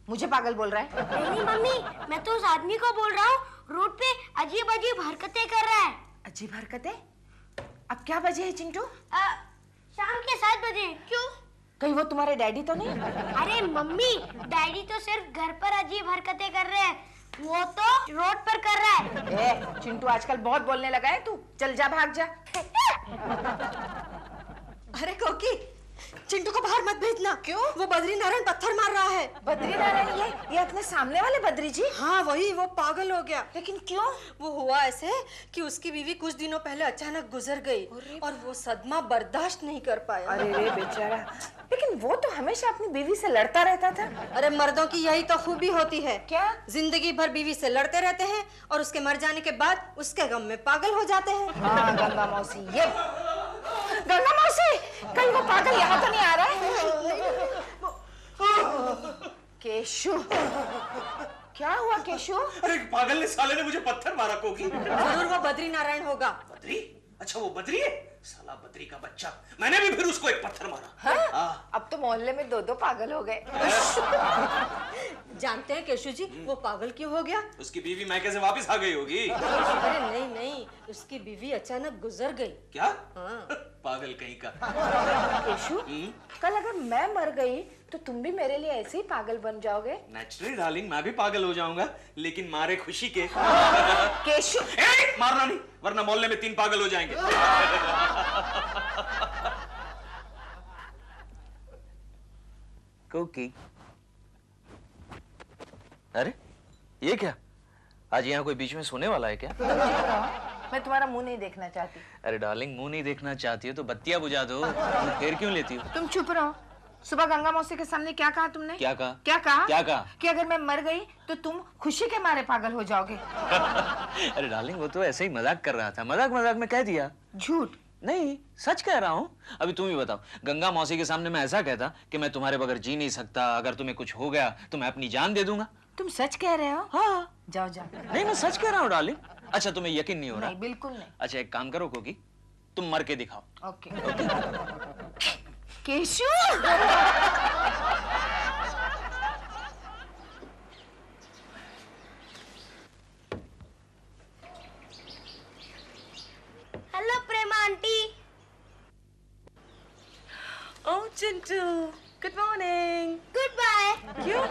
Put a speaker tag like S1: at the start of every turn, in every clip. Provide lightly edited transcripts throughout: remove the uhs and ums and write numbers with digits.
S1: मुझे पागल बोल रहा है?
S2: नहीं मम्मी, मैं तो उस आदमी को बोल रहा हूँ, रोड पे अजीब अजीब हरकतें कर रहा है।
S1: अजीब हरकतें? अब क्या बजे है चिंटू?
S2: शाम के 7 बजे। क्यों?
S1: कहीं वो तुम्हारे डैडी तो नहीं?
S2: अरे मम्मी, डैडी तो सिर्फ घर पर अजीब हरकतें कर रहे हैं, वो तो रोड पर कर रहा है।
S1: चिंटू आजकल बहुत बोलने लगा है तू, चल जा भाग जा।
S3: अरे कोकी, चिंटू को बाहर मत भेजना।
S1: क्यों?
S3: वो बद्री नारायण पत्थर मार रहा है।
S1: बद्री नारायण? ये अपने सामने वाले बद्री जी?
S3: हाँ वही, वो पागल हो गया।
S1: लेकिन क्यों?
S3: वो हुआ ऐसे कि उसकी बीवी कुछ दिनों पहले अचानक गुजर गई और वो सदमा बर्दाश्त नहीं कर पाया।
S1: अरे रे बेचारा, लेकिन वो तो हमेशा अपनी बीवी से लड़ता रहता था।
S3: अरे मर्दों की यही तो खूबी होती है।
S1: क्या?
S3: जिंदगी भर बीवी से लड़ते रहते हैं और उसके मर जाने के बाद उसके गम में पागल हो जाते हैं।
S1: हाँ गंगा मौसी, ये गंगा मौसी, कहीं वो पागल यहाँ तो नहीं आ रहा है? केशु, क्या हुआ केशु?
S4: अरे पागल ने साले ने मुझे पत्थर मारा कोकी।
S3: जरूर वो बद्री नारायण होगा।
S4: बद्री? अच्छा वो बद्री है? साला बद्री का बच्चा। मैंने भी फिर उसको एक पत्थर मारा।
S1: हाँ? अब तो मोहल्ले में 2-2 पागल हो गए।
S3: जानते हैं केशु जी, वो पागल क्यों हो गया?
S4: उसकी बीवी मैके से वापस आ गई होगी।
S3: अरे नहीं नहीं, उसकी बीवी अचानक गुजर गई।
S4: क्या?
S3: हाँ।
S4: पागल कहीं का।
S1: केशु, कल अगर मैं मर गई तो तुम भी मेरे लिए ऐसे ही पागल बन जाओगे?
S4: नेचुरली डार्लिंग, मैं भी पागल हो जाऊंगा, लेकिन मारे खुशी के।
S1: केशु,
S4: मारना नहीं, वरना मोहल्ले में 3 पागल हो जाएंगे।
S5: कोकी, अरे ये क्या? आज यहाँ कोई बीच में सोने वाला है क्या?
S1: मैं तुम्हारा मुंह नहीं देखना चाहती।
S5: अरे डार्लिंग, मुंह नहीं देखना चाहती हो तो बत्तियां बुझा दो। तुम फिर क्यों लेती हो?
S1: तुम चुप रहो। सुबह गंगा मौसी के सामने क्या कहा तुमने?
S5: क्या कहा?
S1: क्या कहा?
S5: क्या कहा?
S1: कि अगर मैं मर गई तो तुम खुशी के मारे पागल हो जाओगे।
S5: अरे डार्लिंग, वो तो ऐसे ही मजाक कर रहा था, मजाक मजाक में कह दिया।
S1: झूठ?
S5: नहीं, सच कह रहा हूँ। अभी तुम ही बताओ, गंगा मौसी के सामने मैं ऐसा कहता कि मैं तुम्हारे बगैर जी नहीं सकता, अगर तुम्हें कुछ हो गया तो मैं अपनी जान दे दूंगा।
S1: तुम सच कह रहे हो?
S5: हाँ।
S1: जाओ जाओ।
S5: नहीं, मैं सच कह रहा हूँ डार्लिंग। अच्छा, तुम्हें यकीन नहीं हो रहा?
S1: नहीं, बिल्कुल नहीं।
S5: अच्छा, एक काम करो कोकी, तुम मर के दिखाओ।
S1: Okay. Keshu,
S2: hello Prema aunty.
S6: Oh Chintu, good morning.
S2: Good bye.
S6: क्यों?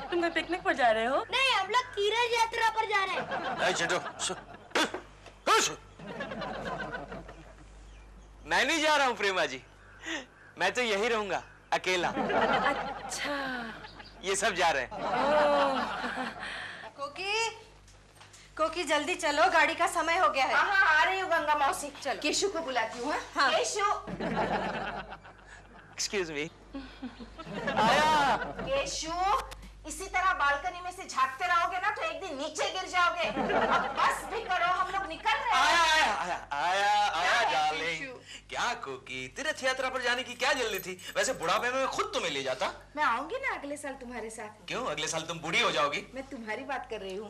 S6: तुम कोई पिकनिक पर जा रहे हो?
S2: नहीं, हम लोग तीर्थ यात्रा पर जा रहे हैं।
S5: मैं नहीं जा रहा हूँ प्रेमा जी, मैं तो यही रहूंगा अकेला।
S6: अच्छा।
S3: ये सब जा रहे हैं। कोकी, कोकी जल्दी चलो, गाड़ी का समय हो गया है।
S1: हाँ आ रही हूँ गंगा मौसी।
S3: चलो।
S1: केशु को बुलाती हूँ।
S3: हाँ।
S1: Keshu,
S5: excuse me.
S1: आया। केशु, इसी तरह बालकनी में से झांकते रहोगे ना तो एक दिन नीचे गिर जाओगे। अब बस भी करो, हम लोग निकल रहे हैं।
S5: आया
S1: क्या है,
S5: डार्लिंग।
S1: केशु?
S5: क्या कोकी, तीर्थ यात्रा पर जाने की क्या जल्दी थी? वैसे बुढ़ापे में खुद तुम्हें ले जाता।
S1: मैं आऊंगी ना अगले साल तुम्हारे साथ।
S5: क्यों? अगले साल तुम बूढ़ी हो जाओगी।
S1: मैं तुम्हारी बात कर रही हूँ।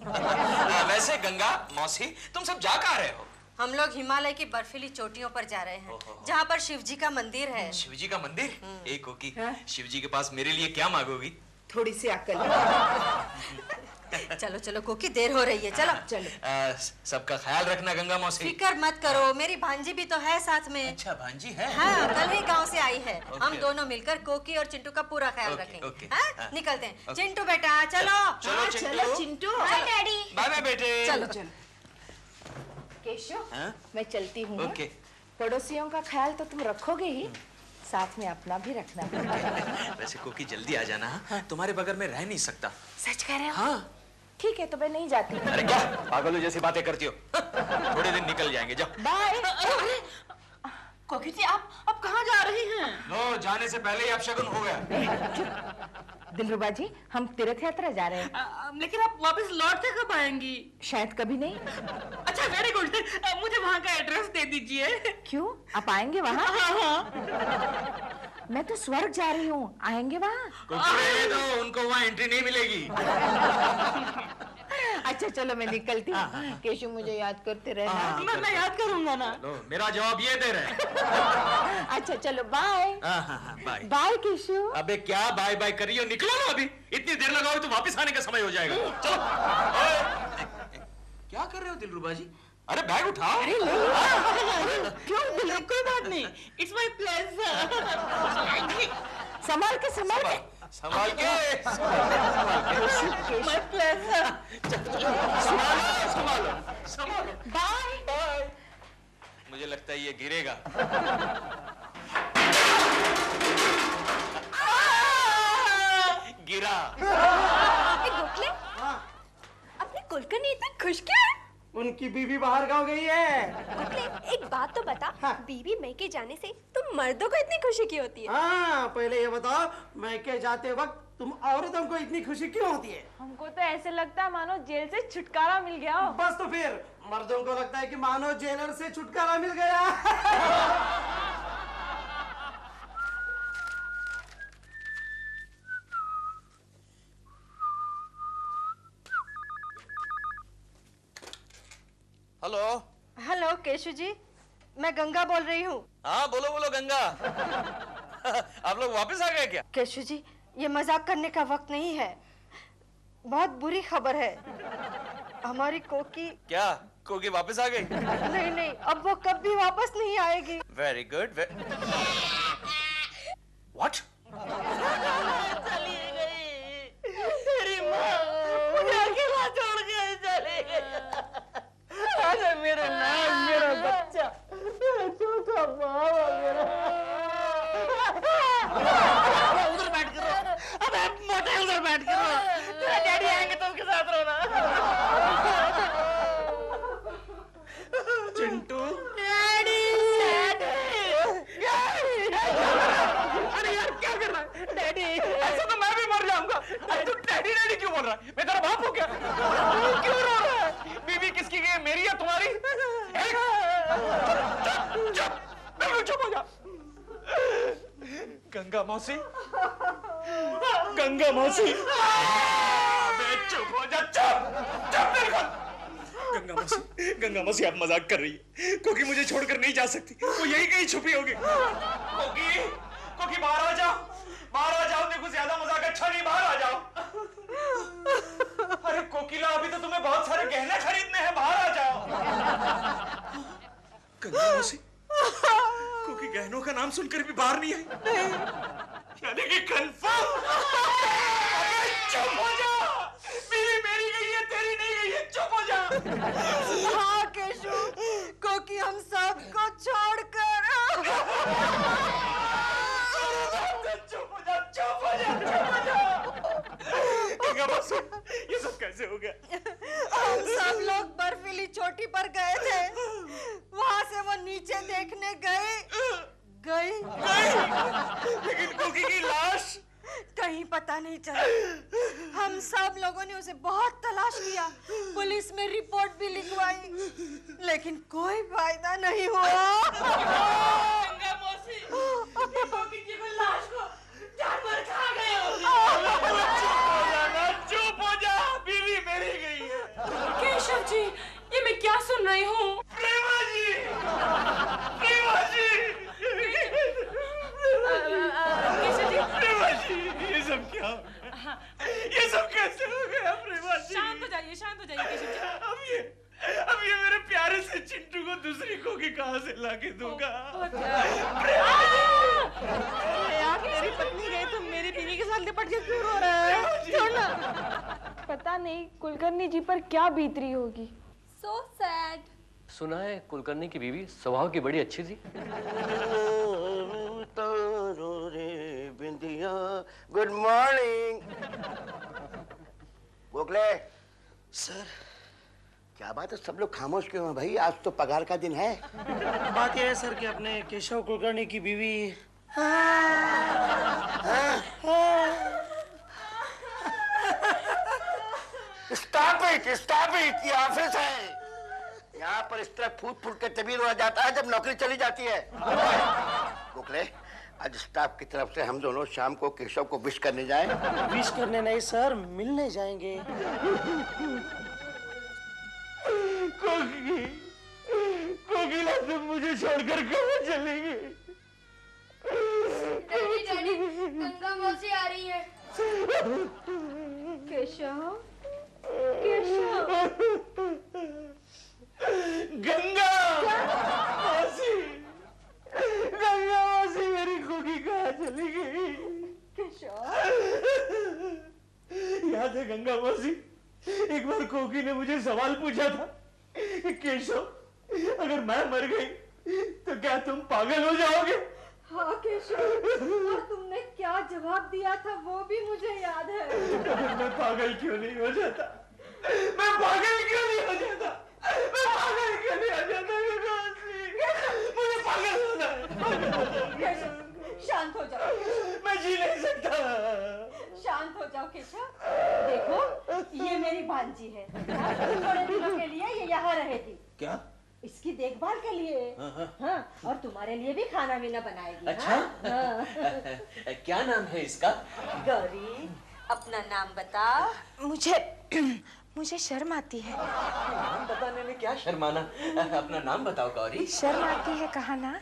S5: वैसे गंगा मौसी, तुम सब जा कहाँ रहे हो?
S3: हम लोग हिमालय की बर्फीली चोटियों पर जा रहे हैं, जहाँ पर शिव जी का मंदिर है।
S5: शिव जी का मंदिर? एक कोकी,
S1: हाँ?
S5: शिव जी के पास मेरे लिए क्या मांगोगी?
S1: थोड़ी सी अकल।
S3: चलो चलो कोकी, देर हो रही है, चलो
S1: चलो।
S5: सबका ख्याल रखना गंगा मौसी।
S3: फिक्र मत करो, मेरी भांजी भी तो है साथ में।
S5: अच्छा, भांजी है?
S3: हाँ, कल ही गांव से आई है।
S5: ओके।
S3: हम दोनों मिलकर कोकी और चिंटू का पूरा ख्याल
S5: ओके,
S3: रखेंगे।
S5: ओके।
S3: हाँ?
S5: हाँ।
S3: निकलते हैं।
S5: ओके।
S3: चिंटू बेटा चलो।
S5: चलो
S1: चलो Chintu.
S2: Bye daddy.
S5: Bye bye बेटे।
S3: चलो
S1: चलो। केशव,
S5: हाँ?
S1: मैं चलती हूँ।
S5: ओके।
S1: पड़ोसियों का ख्याल तो तुम रखोगे ही, साथ में अपना भी रखना।
S5: वैसे कोकी जल्दी आ जाना। हाँ? तुम्हारे बगैर में रह नहीं सकता।
S1: सच कह रहे हो?
S5: हाँ।
S1: ठीक है, तो मैं नहीं जाती।
S5: अरे क्या पागलों जैसी बातें करती हो? थोड़े दिन निकल जाएंगे, जाओ।
S1: बाय।
S6: कोकी जी, आप कहाँ जा रही हैं?
S5: लो, जाने से पहले ही अपशगुन हो गया।
S1: दिलरुबा जी, हम तीर्थ यात्रा जा रहे हैं।
S6: लेकिन आप वापस लौट के कब आएंगी?
S1: शायद कभी नहीं।
S6: अच्छा, वेरी गुड। मुझे वहाँ का एड्रेस दे दीजिए।
S1: क्यों, आप आएंगे वहाँ?
S6: हाँ।
S1: मैं तो स्वर्ग जा रही हूँ, आएंगे वहाँ?
S5: तो उनको वहाँ एंट्री नहीं मिलेगी।
S1: अच्छा चलो मैं निकलती हूँ। केशु मुझे याद करते रहना।
S6: मैं याद करूंगा ना।
S5: लो, मेरा जवाब ये दे रहे हैं।
S1: अच्छा चलो बाय।
S5: बाय।
S1: Bye cashew.
S5: अबे क्या बाय बाय कर रही हो? निकलो ना अभी, इतनी देर लगाओ तो वापस आने का समय हो जाएगा। चलो। क्या कर रहे हो दिलरुबा जी? अरे बैग उठाओ।
S6: अरे क्यों दिलरुबा? कोई बात नहीं, इट्स माय प्लेजर।
S1: संभाल के संभाल के
S5: संभाल के।
S6: My pleasure.
S5: संभालो।
S1: बाय।
S5: मुझे लगता है ये गिरेगा। गिरा।
S3: गोखले, अपने कुलकर्णी इतना खुश क्यों है?
S7: उनकी बीवी बाहर गांव गई है।
S3: गोखले, एक बात तो बता,
S7: हाँ।
S3: बीवी मैके जाने से तुम मर्दों को इतनी खुशी क्यों होती है?
S7: हाँ, पहले ये बताओ, मैके जाते वक्त तुम औरतों को इतनी खुशी क्यों होती है?
S8: हमको तो ऐसे लगता है मानो जेल से छुटकारा मिल गया हो।
S7: बस तो फिर मर्दों को लगता है कि मानो जेलर से छुटकारा मिल गया।
S5: हेलो।
S3: हेलो केशु जी, मैं गंगा बोल रही हूँ।
S5: हाँ बोलो बोलो गंगा। आप लोग वापस आ गए क्या?
S3: केशु जी, ये मजाक करने का वक्त नहीं है। बहुत बुरी खबर है। हमारी कोकी
S5: क्या कोकी वापस आ गई?
S3: नहीं नहीं, अब वो कभी वापस नहीं आएगी।
S5: Very good. व्हाट?
S6: चली गई तेरी माँ, मुझे अकेला छोड़ के चली गई। अरे मेरा नाम, मेरा बच्चा, मेरा छोटा बाबा, मेरा। उधर बैठ कर रो। अबे मोटे उधर बैठ कर रो। तेरे डैडी आएंगे तो उनके साथ रोना।
S7: चिंटू,
S6: डैडी। अरे यार क्या कर रहा है? डैडी, ऐसा तो मैं भी मर जाऊंगा। अरे तू डैडी डैडी क्यों बोल रहा है? मैं तेरा बाप हूँ क्या? तू क्यों रो रहा है? बीवी किसकी गई, मेरी या तुम्हारी? चुप चुप हो जा। गंगा मौसी, गंगा मौसी। चुप हो जा, चुप चुप। गंगा मौसी आप मजाक कर रही है। कोकी मुझे छोड़कर नहीं जा सकती, वो यही कहीं छुपी होगी। कोकी बाहर आ जाओ, बाहर आ जाओ। देखो ज्यादा मजाक अच्छा नहीं, बाहर आ जाओ। अरे कोकिला, अभी तो तुम्हें बहुत सारे गहने खरीदने हैं, बाहर आ जाओ। गंगा मौसी, कोकी गहनों का नाम सुनकर भी बाहर नहीं आई? यानी कि कंफर्म। चुप हो जा, मेरी गई है, तेरी नहीं गई है, चुप हो जा।
S3: हाँ केशु, कोकी हम सबको छोड़कर।
S6: चुप हो जा। गंगा मौसी, ये सब कैसे हो गया?
S3: हम सब लोग बर्फीली चोटी पर गए थे, वहाँ से वो नीचे देखने गई।
S6: लेकिन कोकी की लाश
S3: कहीं पता नहीं चला। हम सब लोगों ने उसे बहुत तलाश किया, पुलिस में रिपोर्ट भी लिखवाई, लेकिन कोई फायदा नहीं हुआ।
S6: गंगा मौसी, कोकी की लाश को जानवर खा गए होंगे। चुप हो जा, बीवी मेरी गई है।
S8: केशव जी, ये मैं क्या सुन रही हूँ?
S6: प्रेमा जी।
S8: केशव जी,
S6: प्रेमा जी, ये सब क्या हो गया? ये सब कैसे हो गया प्रेमा जी?
S8: शांत हो जाइए केशव जी।
S6: अब ये मेरे प्यारे से चिंटू को दूसरी कोकी कहाँ से लाके दूंगा?
S8: यार तेरी पत्नी गई तो मेरी बीवी के साथ लिपट के क्यों रो रहा है? छोड़ना। पता नहीं कुलकर्णी जी पर क्या बीत रही होगी।
S3: So sad.
S9: सुना है कुलकर्णी की बीवी स्वभाव की बड़ी अच्छी थी।
S10: Good morning. गोखले
S7: सर।
S10: क्या बात है, सब लोग खामोश क्यों हैं भाई? आज तो पगार का दिन है।
S7: बात यह है सर कि अपने केशव कुलकर्णी की बीवी।
S10: स्टॉप इट, ये ऑफिस है। यहाँ पर इस तरह फूट के तभी रोया जाता है जब नौकरी चली जाती है। गोखले, आज स्टाफ की तरफ से हम दोनों शाम को केशव को विश करने जाएं।
S7: विश करने नहीं सर, मिलने जाएंगे।
S6: मुझे छोड़कर कहाँ चली गई?
S2: डैडी डैडी गंगा मौसी आ रही है।
S3: केशव, केशव,
S6: गंगा मौसी, गंगा मौसी मेरी खोकी कहाँ चली गई?
S3: केशव,
S6: याद है गंगा मौसी, एक बार खोकी ने मुझे सवाल पूछा था कि केशव, अगर मैं मर गई तो क्या तुम पागल हो जाओगे?
S3: हाँ केशव, और तुमने क्या जवाब दिया था वो भी मुझे याद है।
S6: मैं पागल क्यों नहीं हो जाता? मैं पागल क्यों नहीं हो जाता? मैं पागल क्यों नहीं हो जाता? मुझे पागल होना है।
S3: केशव, शांत हो जाओ।
S6: मैं जी नहीं सकता।
S3: शांत हो जाओ केशव। देखो ये मेरी भांजी है, थोड़े दिनों के लिए ये यहाँ रहेगी।
S6: क्या?
S3: इसकी देखभाल के लिए। हाँ, और तुम्हारे लिए भी खाना वीना बनाएगी।
S5: अच्छा?
S3: हाँ।
S5: क्या नाम है इसका?
S3: गौरी, अपना नाम बता।
S1: मुझे शर्म आती है।
S5: नाम बताने में क्या शर्माना? अपना नाम बताओ गौरी।
S1: शर्म आती है कहा ना।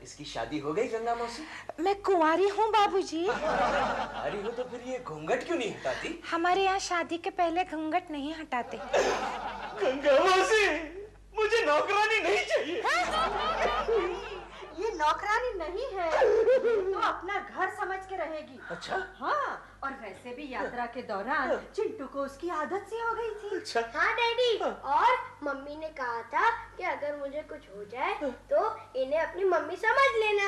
S5: इसकी शादी हो गई गंगा मौसी?
S1: मैं कुंवारी हूँ बाबूजी।
S5: अरे हो तो फिर ये घूंघट क्यों नहीं हटाती?
S1: हमारे यहाँ शादी के पहले घूंघट नहीं हटाते।
S6: गंगा मौसी, मुझे नौकरानी नहीं चाहिए।
S3: ये नौकरानी नहीं है, तो अपना घर समझ के रहेगी।
S5: अच्छा?
S3: हाँ, और वैसे भी यात्रा के दौरान चिंटू को उसकी आदत सी हो गई थी।
S6: अच्छा?
S2: हाँ डैडी, और मम्मी ने कहा था कि अगर मुझे कुछ हो जाए तो इन्हें अपनी मम्मी समझ लेना।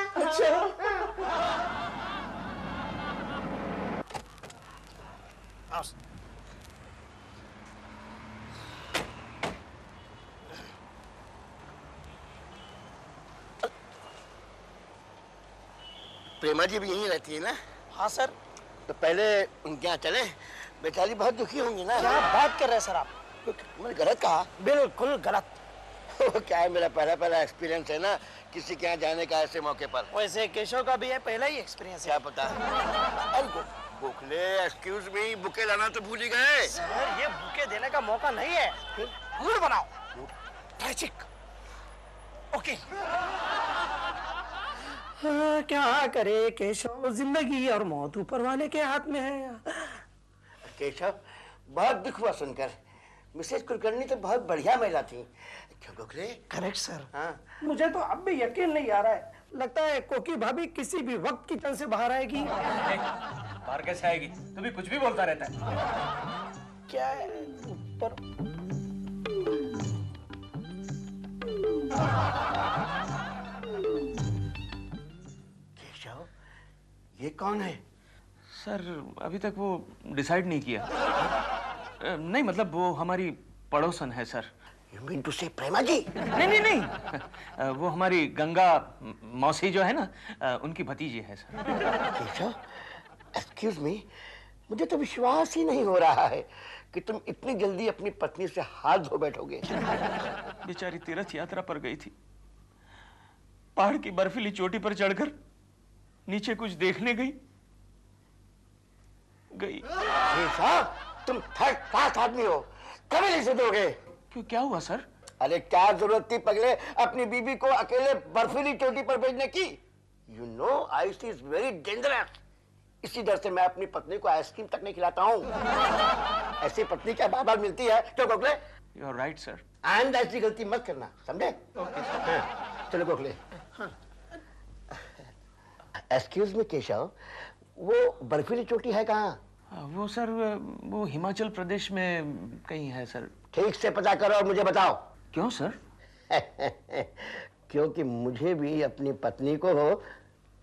S10: प्रेमा जी भी यहीं रहती है ना?
S7: हाँ सर।
S10: तो पहले उनके यहाँ चले, बेचारी बहुत दुखी होंगी ना।
S7: क्या बात कर रहे हैं सर आप?
S10: मैंने गलत कहा?
S7: बिल्कुल गलत।
S10: क्या है, मेरा पहला एक्सपीरियंस है ना किसी के यहाँ जाने का ऐसे मौके पर।
S7: वैसे केशव का भी है पहला ही एक्सपीरियंस है।
S10: क्या पता। अरे गोखले, एक्सक्यूज मी, बुके लाना तो भूल ही गए।
S7: सर ये बुके देने का मौका नहीं है, मूड बनाओ। ट्रेजिक। ओके। हाँ, क्या करे केशव, जिंदगी और मौत ऊपर वाले के हाथ में है।
S10: केशव, बहुत दुख हुआ सुनकर। मिसेज कुलकर्णी तो बहुत बढ़िया महिला थी। क्यों गोखले?
S7: Correct sir.
S10: हाँ।
S7: मुझे तो अब भी यकीन नहीं आ रहा है, लगता है कोकी भाभी किसी भी वक्त किचन से बाहर आएगी।
S4: बाहर कैसे आएगी? तू भी कुछ भी बोलता रहता है।
S7: क्या है ऊपर?
S10: केशव, ये कौन है?
S5: सर अभी तक वो डिसाइड नहीं किया। नहीं मतलब वो हमारी पड़ोसन है sir.
S10: You mean to say प्रेमा जी?
S5: नहीं वो हमारी गंगा मौसी जो है ना, उनकी भतीजी है सर।
S10: केशव, एक्सक्यूज मी, मुझे तो विश्वास ही नहीं हो रहा है कि तुम इतनी जल्दी अपनी पत्नी से हाथ धो बैठोगे।
S5: बेचारी तीर्थ यात्रा पर गई थी, पहाड़ की बर्फीली चोटी पर चढ़कर नीचे कुछ देखने गई।
S10: केशव, तुम थर्ड क्लास आदमी हो, कभी नहीं सुधरोगे।
S5: क्यों, क्या हुआ सर?
S10: अरे क्या जरूरत थी पगले अपनी बीबी को अकेले बर्फीली चोटी पर भेजने की? You know ice is very dangerous. इसी डर से मैं अपनी पत्नी को आइसक्रीम तक नहीं खिलाता हूँ। ऐसी पत्नी क्या बार बार मिलती है? क्यों Gokhale?
S5: You are right sir.
S10: आइंदा ऐसी गलती मत करना, समझे? चलो गोखले। एक्सक्यूज मी केशव, वो बर्फीली चोटी है कहाँ?
S5: वो सर वो हिमाचल प्रदेश में कहीं है सर।
S10: ठीक से पता करो और मुझे बताओ।
S5: क्यों सर?
S10: क्योंकि मुझे भी अपनी पत्नी को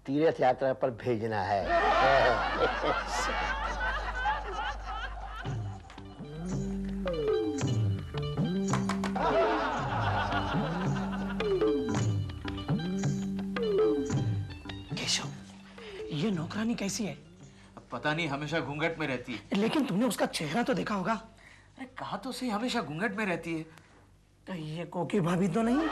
S10: तीर्थ यात्रा पर भेजना है।
S7: केशव, ये नौकरानी कैसी है?
S5: पता नहीं, हमेशा घूंघट में रहती है।
S7: लेकिन तुमने उसका चेहरा तो देखा होगा।
S5: अरे कहा तो सही, हमेशा घूंघट में रहती है।
S7: तो ये कोकी भाभी तो नहीं?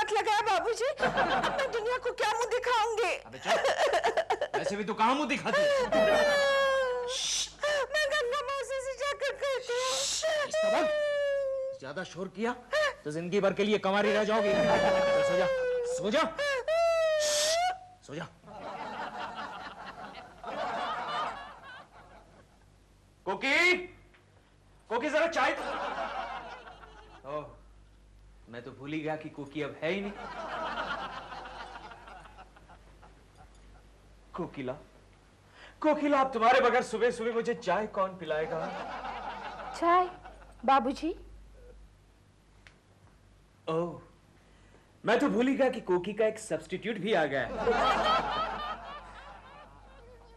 S3: मत लगाया बाबूजी। मैं दुनिया को क्या मुंह दिखाऊंगी?
S5: अबे चुप। वैसे भी तू कहाँ मुंह दिखाती है?
S3: मैं गंगा मौसी से जाकर कहती हूँ।
S5: ज्यादा शोर किया तो जिंदगी भर के लिए कंवारी रह जाओगी। सो जा, सो जा, सो जा। कोकी, कोकी जरा चाय। ओह, मैं तो भूल ही गया कि कोकी अब है ही नहीं। कोकिला, कोकिला, अब तुम्हारे बगैर सुबह सुबह मुझे चाय कौन पिलाएगा?
S8: चाय बाबूजी।
S5: ओह, मैं तो भूल ही गया कि कोकी का एक सब्स्टिट्यूट भी आ गया है।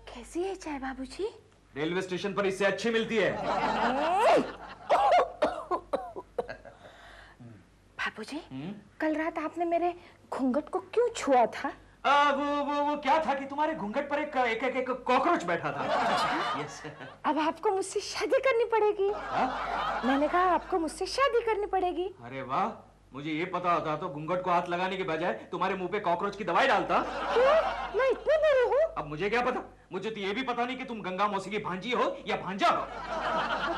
S8: कैसी है चाय बाबूजी?
S5: रेलवे स्टेशन पर इससे अच्छी मिलती है।
S8: बाबूजी, कल रात आपने मेरे घूंघट को क्यों छुआ था?
S5: वो क्या था कि तुम्हारे घूंघट पर एक कॉकरोच बैठा था। यस।
S8: अब आपको मुझसे शादी करनी पड़ेगी। मैंने कहा आपको मुझसे शादी करनी पड़ेगी।
S5: अरे वाह, मुझे ये पता होता तो घूंघट को हाथ लगाने के बजाय तुम्हारे मुंह पे कॉकरोच की दवाई डालता।
S8: क्यों? मैं इतनी बुरी हूँ?
S5: अब मुझे क्या पता, मुझे तो ये भी पता नहीं कि तुम गंगा मौसी की भांजी हो या भांजा हो।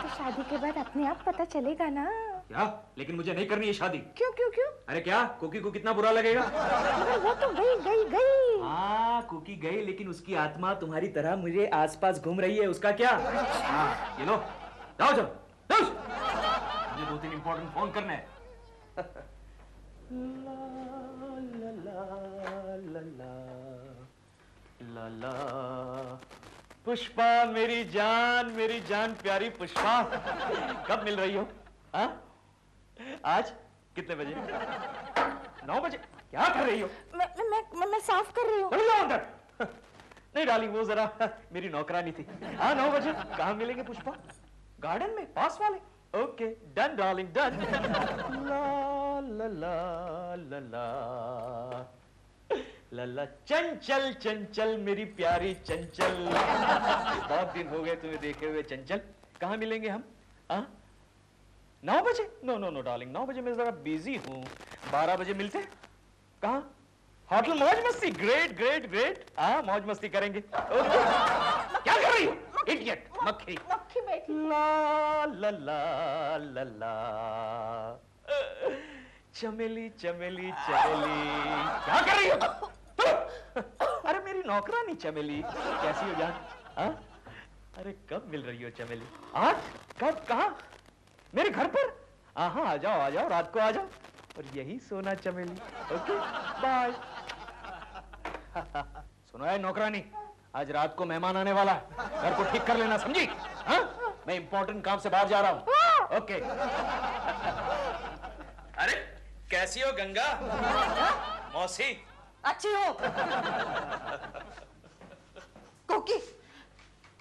S8: तो शादी के बाद अपने आप पता चलेगा ना।
S5: क्या? लेकिन मुझे नहीं करनी है शादी।
S8: क्यों क्यों क्यों?
S5: अरे क्या, कोकी को कितना बुरा लगेगा?
S8: मगर वो तो गई।
S5: हाँ, कोकी गई, लेकिन उसकी आत्मा तुम्हारी तरह मुझे आसपास घूम रही है। उसका क्या? हाँ, ये लो, जाओ चलो, जाओ। मुझे 2-3 इंपॉर्टेंट फोन करने हैं। ला ला पुष्पा, मेरी जान प्यारी पुष्पा, कब मिल रही हो? हाँ? आज कितने बजे? 9 बजे। क्या कर रही हो?
S8: मैं साफ कर रही हूँ।
S5: चलो जाओ अंदर। नहीं डार्लिंग, वो जरा मेरी नौकरानी थी। हाँ, 9 बजे। कहाँ मिलेंगे पुष्पा? गार्डन में, पास वाले। Okay, done darling, done. ला ला ला ला ला लल्ला, चंचल चंचल मेरी प्यारी चंचल। बहुत दिन हो गए तुम्हें देखे हुए चंचल। कहाँ मिलेंगे हम? 9 बजे? नो डार्लिंग, 9 बजे मैं जरा बिजी हूँ। 12 बजे मिलते हैं। कहाँ? होटल मौज मस्ती। ग्रेट। हाँ, मौज मस्ती करेंगे। ओके। क्या कर रही हो? इडियट, मक्खी
S8: बैठी।
S5: ला ला ला ला ला चमेली। क्या कर रही हो? अरे मेरी नौकरानी चमेली, कैसी हो जान? हाँ? अरे कब मिल रही हो चमेली? आज? कब? कहाँ? मेरे घर पर? हाँ, आ जाओ, रात को आ जाओ। और यही सोना चमेली। Okay, bye. सुनो है नौकरानी, आज रात को मेहमान आने वाला है, घर को ठीक कर लेना, समझी? हाँ? मैं इंपॉर्टेंट काम से बाहर जा रहा हूँ। ओके। अरे कैसी हो गंगा मौसी?
S3: अच्छी हो। कोकी,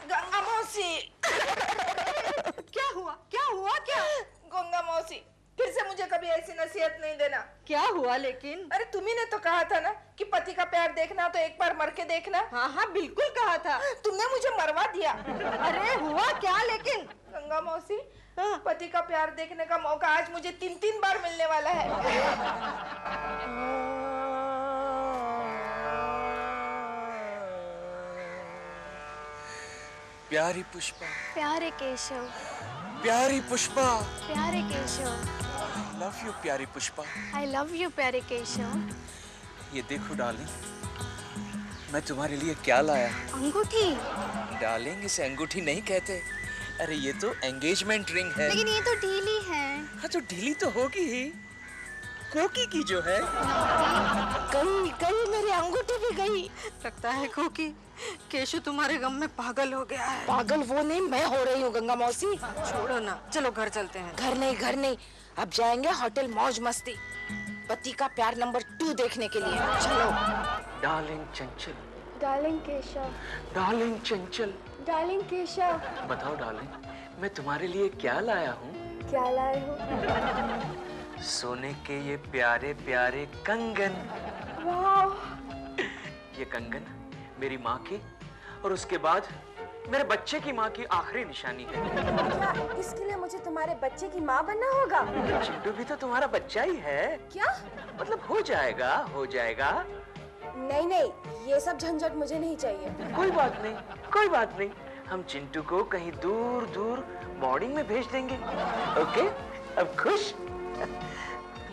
S3: गंगा मौसी। क्या हुआ?
S1: गंगा मौसी, फिर से मुझे कभी ऐसी नसीहत नहीं देना।
S3: क्या हुआ लेकिन?
S1: अरे तुम्ही ने तो कहा था ना कि पति का प्यार देखना तो एक बार मर के देखना।
S3: हाँ, बिल्कुल कहा था।
S1: तुमने मुझे मरवा दिया।
S3: अरे हुआ क्या लेकिन?
S1: गंगा मौसी, पति का प्यार देखने का मौका आज मुझे 3 बार मिलने वाला है।
S5: प्यारी पुष्पा,
S2: प्यारे केशव,
S5: प्यारी पुष्पा,
S2: प्यारे केशव,
S5: लव यू प्यारी पुष्पा।
S2: आई लव यू प्यारे केशव।
S5: ये देखो डार्लिंग, मैं तुम्हारे लिए क्या लाया।
S2: अंगूठी?
S5: डार्लिंग, इसे अंगूठी नहीं कहते, अरे ये तो एंगेजमेंट रिंग है।
S2: लेकिन ये तो ढीली है।
S5: हाँ, तो ढीली तो होगी ही, कोकी की जो है।
S3: गई मेरी अंगूठी भी गई। लगता है कोकी, केशु तुम्हारे गम में पागल हो गया है।
S1: पागल वो नहीं, मैं हो रही हूँ गंगा मौसी।
S3: छोड़ो ना, चलो घर चलते हैं।
S1: घर नहीं, अब जाएंगे होटल मौज मस्ती, पति का प्यार नंबर 2 देखने के लिए। चलो।
S5: डार्लिंग चंचल,
S2: डार्लिंग केशव,
S5: डार्लिंग चंचल,
S2: डार्लिंग केशव।
S5: बताओ डार्लिंग, मैं तुम्हारे लिए क्या लाया हूँ?
S2: क्या लाए हो?
S5: सोने के ये प्यारे प्यारे कंगन।
S2: वाह!
S5: ये कंगन मेरी माँ की, और उसके बाद
S6: मेरे बच्चे की माँ की आखिरी निशानी है।
S8: क्या इसके लिए मुझे तुम्हारे बच्चे की माँ बनना होगा?
S6: चिंटू भी तो तुम्हारा बच्चा ही है।
S8: क्या?
S6: मतलब हो जाएगा, हो जाएगा।
S8: नहीं नहीं, ये सब झंझट मुझे नहीं चाहिए।
S6: कोई बात नहीं, कोई बात नहीं। हम चिंटू को कहीं दूर दूर बोर्डिंग में भेज देंगे। ओके, अब खुश?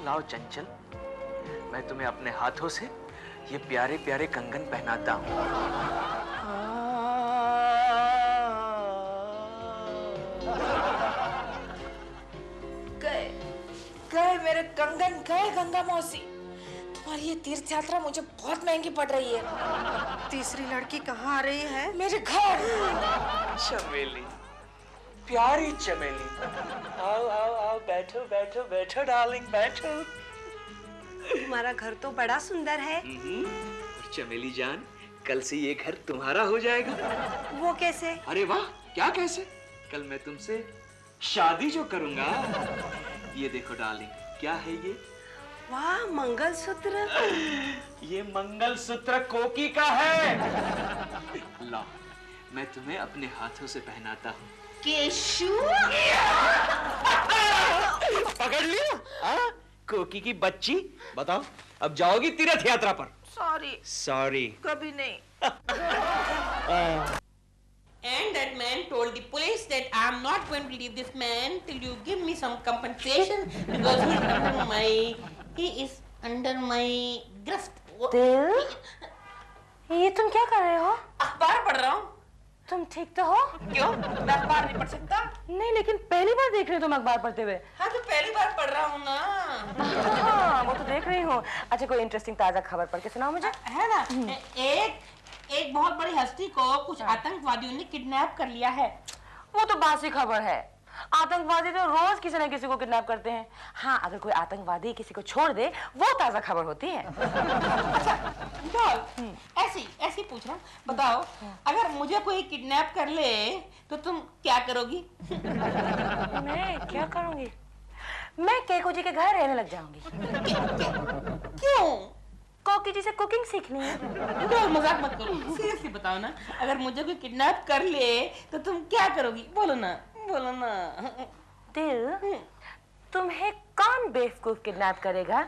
S6: लाओ चंचल, मैं तुम्हें अपने हाथों से ये प्यारे प्यारे कंगन पहनाता हूँ।
S1: गए गए मेरे कंगन, गए गंगा मौसी। तुम्हारी ये तीर्थ यात्रा मुझे बहुत महंगी पड़ रही है।
S3: तीसरी लड़की कहाँ आ रही है?
S1: मेरे घर।
S6: चमेली, प्यारी चमेली, आओ आओ आओ, बैठो बैठो बैठो डार्लिंग, बैठो।
S3: तुम्हारा घर तो बड़ा सुंदर है।
S6: और चमेली जान, कल से ये घर तुम्हारा हो जाएगा।
S3: वो कैसे?
S6: अरे वाह, क्या कैसे? कल मैं तुमसे शादी जो करूंगा। ये देखो डार्लिंग, क्या है ये?
S3: वाह, मंगलसूत्र।
S6: ये मंगलसूत्र कोकी का है। ला, मैं तुम्हें अपने हाथों से पहनाता हूँ।
S1: केशु,
S6: पकड़ लिया? हाँ? कोकी की बच्ची, बताओ अब जाओगी तीर्थ यात्रा पर?
S1: सॉरी
S6: सॉरी,
S1: कभी नहीं।
S11: And that man told the police that I'm not going to leave this man till you give me some compensation because he is under my grasp.
S8: ये तुम क्या कर रहे हो?
S11: अखबार पढ़ रहा हूँ।
S8: तुम ठीक तो हो?
S11: क्यों? मैं अखबार नहीं पढ़ सकता?
S8: नहीं, लेकिन पहली बार देख रहे हो तुम अखबार पढ़ते हुए।
S11: हाँ तो पहली बार पढ़ रहा हूँ ना।
S8: हाँ, वो तो देख रही हूँ। अच्छा, कोई इंटरेस्टिंग ताजा खबर पढ़ के सुनाओ मुझे।
S11: है ना? एक बहुत बड़ी हस्ती को कुछ आतंकवादियों ने किडनैप कर लिया है।
S8: वो तो बासी खबर है। आतंकवादी तो रोज किसी न किसी को किडनैप करते हैं। हाँ, अगर कोई आतंकवादी किसी को छोड़ दे, वो ताजा खबर होती है।
S11: ऐसी पूछ रहा हूँ। बताओ, अगर मुझे कोई किडनैप कर ले तो तुम क्या करोगी?
S8: मैं क्या करूँगी? मैं केको जी के घर रहने लग जाऊंगी।
S11: क्यों?
S8: कोकी जी से कुकिंग सीखनी है।
S11: तो मजाक मत करो, सीरियसली बताओ ना, अगर मुझे कोई किडनैप कर ले तो तुम क्या करोगी? बोलो ना, बोलो ना।
S8: दिल, तुम्हें कौन बेवकूफ किडनैप करेगा?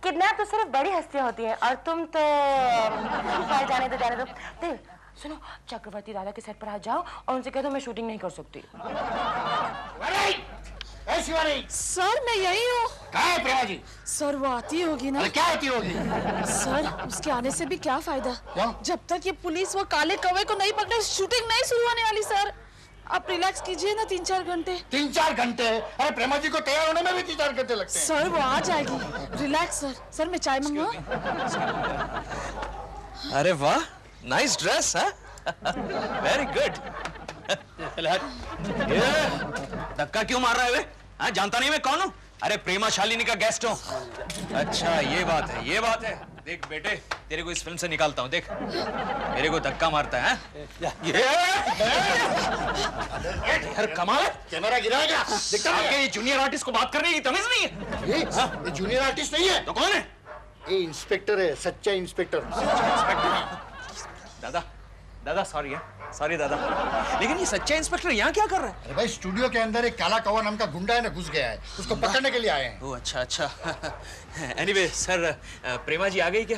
S8: किडनैप तो सिर्फ बड़ी हस्तियां होती हैं और तुम तो जाने दो। दिल, सुनो, चक्रवर्ती दादा के सेट पर आ जाओ और उनसे कह दो मैं शूटिंग नहीं कर सकती।
S3: सर, मैं यही हूँ।
S10: कहाँ है प्रेमा जी?
S3: सर, वो आती होगी ना?
S10: क्या आती होगी?
S3: सर, उसके आने से भी क्या फायदा?
S10: क्यों?
S3: जब तक ये पुलिस वो काले कौवे को नहीं पकड़े, शूटिंग नहीं शुरू होने वाली। सर, आप रिलैक्स कीजिए ना 3-4 घंटे।
S10: 3-4 घंटे? अरे प्रेमा जी को तैयार होने में भी 3-4 घंटे लगते हैं।
S3: सर, वो आ जाएगी। Relax sir. सर, मैं चाय मंगवाऊं?
S6: अरे वाह, नाइस ड्रेस है। Very good. धक्का क्यों मार रहा है वे? हाँ, जानता नहीं मैं कौन हूँ? अरे प्रेमा शालिनी का गेस्ट हूँ। अच्छा, ये बात है, ये बात है। देख बेटे, तेरे को इस फिल्म से निकालता हूँ। देख, मेरे को धक्का मारता है। यार कमाल,
S10: कैमरा गिराएगा।
S6: आपके ये जूनियर आर्टिस्ट को बात करने की तमीज नहीं है।
S10: ये जूनियर आर्टिस्ट नहीं है
S6: तो कौन है?
S10: ये इंस्पेक्टर है, सच्चा इंस्पेक्टर।
S6: दादा, दादा सॉरी है, सॉरी दादा, लेकिन ये सच्चा इंस्पेक्टर यहाँ क्या कर रहा है?
S10: अरे भाई, स्टूडियो के अंदर एक काला कौवा नाम का गुंडा है ना, घुस गया है, उसको पकड़ने के लिए आए हैं।
S6: ओह अच्छा अच्छा। एनीवे सर, प्रेमा जी आ गई क्या?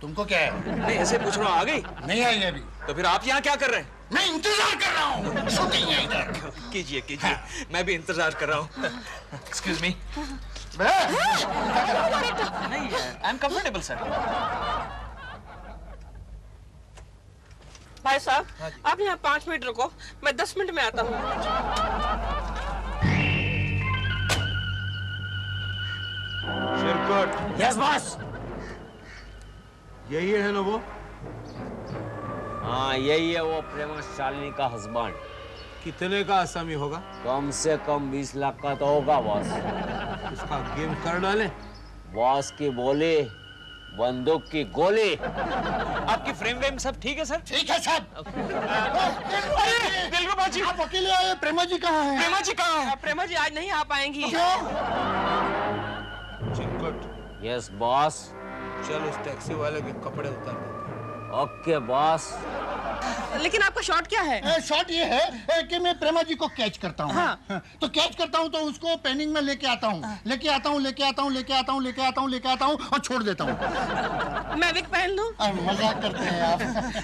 S10: तुमको क्या है?
S6: नहीं, ऐसे पूछ रहा हूँ, आ गई?
S10: नहीं आई है अभी।
S6: तो फिर आप यहाँ क्या कर रहे हैं?
S10: मैं इंतजार कर रहा हूँ, शूटिंग है इधर।
S6: कीजिए कीजिए, मैं भी इंतजार कर रहा हूँ। Excuse me. नहीं, आई एम कंफर्टेबल सर।
S11: भाई साहब, आप यहाँ 5 मिनट रुको, मैं 10 मिनट में आता हूँ।
S10: शिरकुट। Yes boss. यही है ना वो?
S12: हाँ, यही है वो प्रेमा शालिनी का हस्बैंड।
S13: कितने का आसामी होगा?
S12: कम से कम 20 लाख का तो होगा बॉस।
S13: उसका गेम कर डाले।
S12: बॉस की बोली, बंदूक की गोली।
S6: आपकी फ्रेम वेम सब ठीक है सर?
S10: ठीक है सब।
S6: दिलरुबा बाजी,
S10: आप अकेले आए, प्रेमा जी कहाँ हैं?
S6: प्रेमा जी कहाँ हैं?
S11: प्रेमा जी आज नहीं आ पाएंगी।
S13: चिरकुट।
S12: Yes boss.
S13: चल उस टैक्सी वाले के कपड़े उतार दे।
S12: Okay boss.
S11: लेकिन आपका शॉट क्या है?
S10: शॉट ये है कि मैं प्रेमा जी को कैच करता हूँ।
S11: हाँ।
S10: तो कैच करता हूँ तो उसको पेनिंग में लेके आता हूँ और छोड़ देता हूँ।
S11: मैं विग पहन लूं?
S10: मजाक करते हैं आप।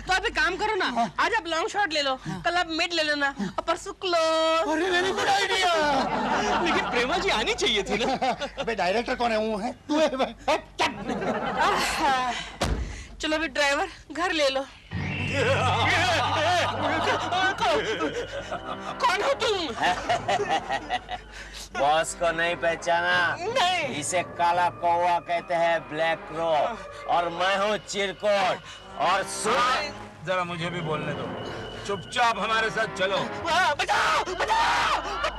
S11: तो आप एक काम करो ना, आज आप लॉन्ग शॉट ले लो, कल आप मिड ले लेना और परसों क्लोज।
S10: अरे वेरी गुड आइडिया।
S5: लेकिन प्रेमा जी आनी चाहिए थी ना।
S10: अबे डायरेक्टर कौन है? वो है तू है।
S11: चलो भी ड्राइवर घर ले लो। कौन हो तुम?
S12: बॉस को नहीं पहचाना?
S11: नहीं।
S12: इसे काला कौवा कहते हैं, ब्लैक क्रो, और मैं हूँ चिरकुट। और सुन,
S13: जरा मुझे भी बोलने दो। चुपचाप हमारे साथ चलो।
S11: बचाओ बचाओ।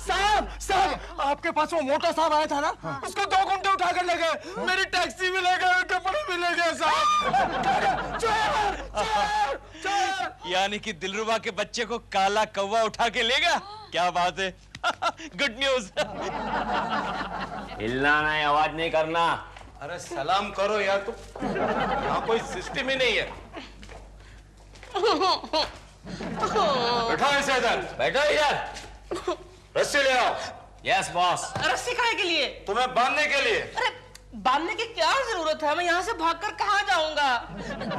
S7: साहब आपके पास वो मोटा साहब आया था ना, उसको 2 घंटे उठा कर ले गए, मेरी टैक्सी भी ले गए, कपड़े भी ले गए साहब। चोर।
S5: यानी कि दिलरुबा के बच्चे को काला कौवा उठा के लेगा? क्या बात है। Good news.
S12: हिलना नहीं, आवाज नहीं करना।
S13: अरे सलाम करो यार, तुम यहाँ कोई सिस्टम ही नहीं है। बैठो इसे इधर।
S12: बैठो इधर।
S13: रस्सी ले आओ।
S12: Yes boss.
S11: रस्सी काहे के लिए?
S13: तुम्हें बांधने के लिए।
S11: अरे बांधने की क्या जरूरत है? मैं यहाँ से भागकर कहाँ जाऊंगा?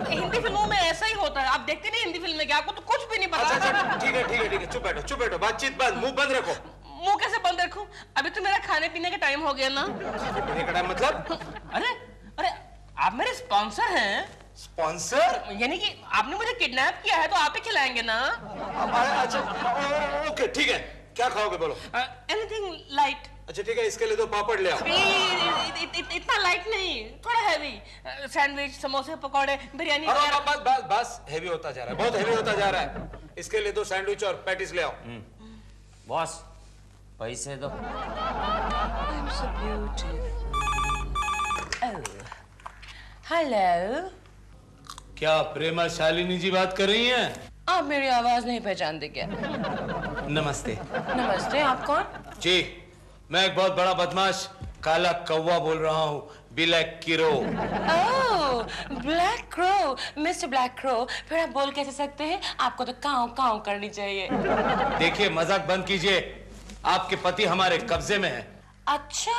S11: हिंदी फिल्मों में ऐसा ही होता है। आप देखते नहीं हिंदी फिल्म में क्या? आपको तो कुछ भी नहीं पता।
S13: अच्छा ठीक है, चुप बैठो। बातचीत बंद, मुंह बंद रखो।
S11: मुंह कैसे बंद रखूं? अभी तो मेरा खाने पीने का टाइम हो गया ना।
S13: खाने पीने का टाइम मतलब?
S11: अरे आप मेरे स्पॉन्सर हैं।
S13: स्पॉन्सर?
S11: यानी कि आपने मुझे किडनैप किया है तो आप ही खिलाएंगे ना?
S13: अच्छा ओके ठीक है। क्या खाओगे बोलो?
S11: Anything light.
S13: अच्छा ठीक है, इसके लिए 2 पापड़ ले आओ।
S11: इतना लाइट नहीं, थोड़ा हैवी। सैंडविच, समोसे, पकौड़े, बिरयानी।
S13: बस हेवी होता जा रहा है, बहुत हेवी होता जा रहा है। इसके लिए 2 सैंडविच और पैटीज ले आओ।
S12: बॉस पैसे दो।
S8: हेलो।
S13: क्या प्रेमा शालिनी जी बात कर रही हैं?
S8: आप मेरी आवाज नहीं पहचानते क्या?
S13: नमस्ते।
S8: नमस्ते, आप कौन?
S13: जी मैं एक बहुत बड़ा बदमाश काला कौवा बोल रहा हूँ, black crow.
S8: Oh black crow, mister black crow. फिर आप बोल कैसे सकते हैं? आपको तो काऊ काऊ करनी चाहिए।
S13: देखिए मजाक बंद कीजिए, आपके पति हमारे कब्जे में है।
S8: अच्छा।